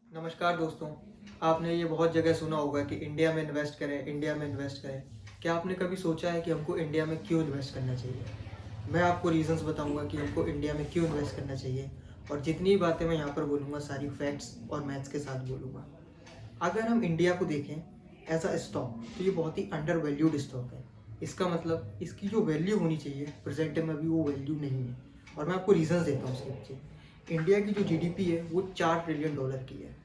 नमस्कार दोस्तों। आपने ये बहुत जगह सुना होगा कि इंडिया में इन्वेस्ट करें, इंडिया में इन्वेस्ट करें। क्या आपने कभी सोचा है कि हमको इंडिया में क्यों इन्वेस्ट करना चाहिए? मैं आपको रीज़न्स बताऊंगा कि हमको इंडिया में क्यों इन्वेस्ट करना चाहिए, और जितनी बातें मैं यहाँ पर बोलूँगा सारी फैक्ट्स और मैथ्स के साथ बोलूँगा। अगर हम इंडिया को देखें एज अ स्टॉक, तो ये बहुत ही अंडर वैल्यूड स्टॉक है। इसका मतलब इसकी जो वैल्यू होनी चाहिए प्रेजेंट में अभी वो वैल्यू नहीं है, और मैं आपको रीज़न्स देता हूँ उसके पीछे। इंडिया की जो जीडीपी है वो $4 ट्रिलियन की है,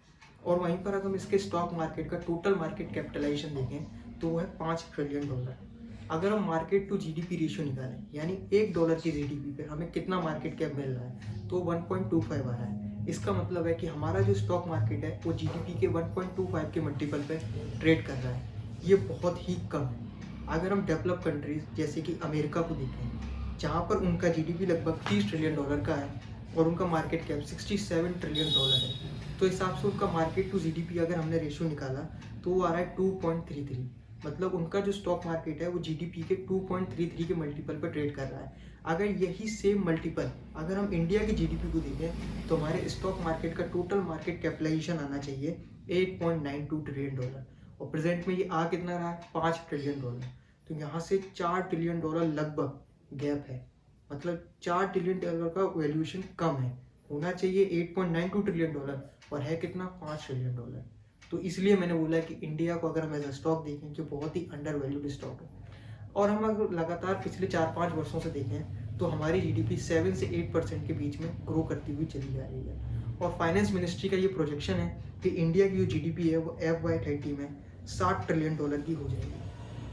और वहीं पर अगर हम इसके स्टॉक मार्केट का टोटल मार्केट कैपिटलाइजेशन देखें तो वो है $5 ट्रिलियन। अगर हम मार्केट टू जीडीपी रेशियो निकालें, यानी $1 की जीडीपी पे हमें कितना मार्केट कैप मिल रहा है, तो 1.25 आ रहा है। इसका मतलब है कि हमारा जो स्टॉक मार्केट है वो जीडीपी के 1.25 के मल्टीपल पे ट्रेड कर रहा है। ये बहुत ही कम है। अगर हम डेवलप कंट्रीज जैसे कि अमेरिका को देखें, जहाँ पर उनका जीडीपी लगभग $30 ट्रिलियन का है और उनका मार्केट कैप $67 ट्रिलियन है, तो हिसाब से उनका मार्केट टू जीडीपी अगर हमने रेशियो निकाला तो वो आ रहा है 2.33। मतलब उनका जो स्टॉक मार्केट है वो जीडीपी के 2.33 के मल्टीपल पर ट्रेड कर रहा है। अगर यही सेम मल्टीपल अगर हम इंडिया की जीडीपी को देखें तो हमारे स्टॉक मार्केट का टोटल मार्केट कैपिटलाइजेशन आना चाहिए $8.92 ट्रिलियन, और प्रेजेंट में ये आ कितना रहा है, $5 ट्रिलियन। तो यहाँ से $4 ट्रिलियन लगभग गैप है। मतलब $4 ट्रिलियन का वैल्यूएशन कम है। होना चाहिए $8.92 ट्रिलियन, और है कितना, $5 ट्रिलियन। तो इसलिए मैंने बोला कि इंडिया को अगर हम एज अ स्टॉक देखें कि बहुत ही अंडर वैल्यूड स्टॉक है। और हम अगर लगातार पिछले 4-5 वर्षों से देखें तो हमारी जीडीपी 7 से 8% के बीच में ग्रो करती हुई चली जा रही है। और फाइनेंस मिनिस्ट्री का ये प्रोजेक्शन है कि इंडिया की जो जीडीपी है वो FY30 में $60 ट्रिलियन की हो जाएगी।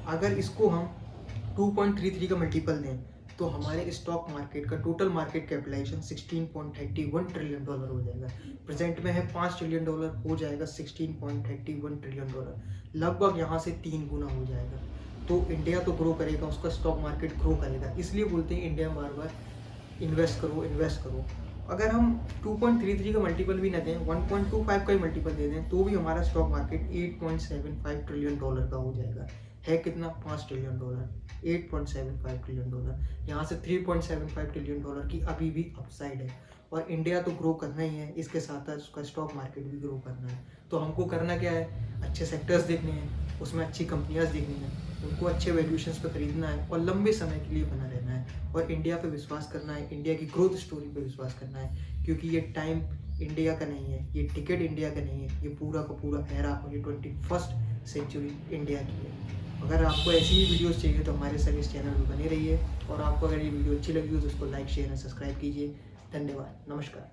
अगर इसको हम 2.33 का मल्टीपल दें तो हमारे स्टॉक मार्केट का टोटल मार्केट कैपिटलाइजेशन $16.31 ट्रिलियन हो जाएगा। प्रेजेंट में है $5 ट्रिलियन, हो जाएगा $16.31 ट्रिलियन। लगभग यहाँ से 3 गुना हो जाएगा। तो इंडिया तो ग्रो करेगा, उसका स्टॉक मार्केट ग्रो करेगा। इसलिए बोलते हैं इंडिया बार बार इन्वेस्ट करो, इन्वेस्ट करो। अगर हम 2.33 का मल्टीपल भी ना दें, 1.25 का ही मल्टीपल दे दें, तो भी हमारा स्टॉक मार्केट $8.75 ट्रिलियन का हो जाएगा। है कितना, $5 ट्रिलियन। $8.75 ट्रिलियन, यहाँ से $3.75 ट्रिलियन की अभी भी अपसाइड है। और इंडिया तो ग्रो करना ही है, इसके साथ साथ उसका स्टॉक मार्केट भी ग्रो करना है। तो हमको करना क्या है, अच्छे सेक्टर्स देखने हैं, उसमें अच्छी कंपनियां देखनी है, उनको अच्छे वैल्यूएशंस पे खरीदना है और लंबे समय के लिए बना रहना है, और इंडिया पे विश्वास करना है, इंडिया की ग्रोथ स्टोरी पे विश्वास करना है। क्योंकि ये टाइम इंडिया का नहीं है, ये टिकट इंडिया का नहीं है, ये पूरा का पूरा एरा और ये 21st सेंचुरी इंडिया की है। अगर आपको ऐसी ही वीडियोस चाहिए तो हमारे सभी इस चैनल पर बने रहिए, और आपको अगर ये वीडियो अच्छी लगी हो तो उसको लाइक, शेयर और सब्सक्राइब कीजिए। धन्यवाद, नमस्कार।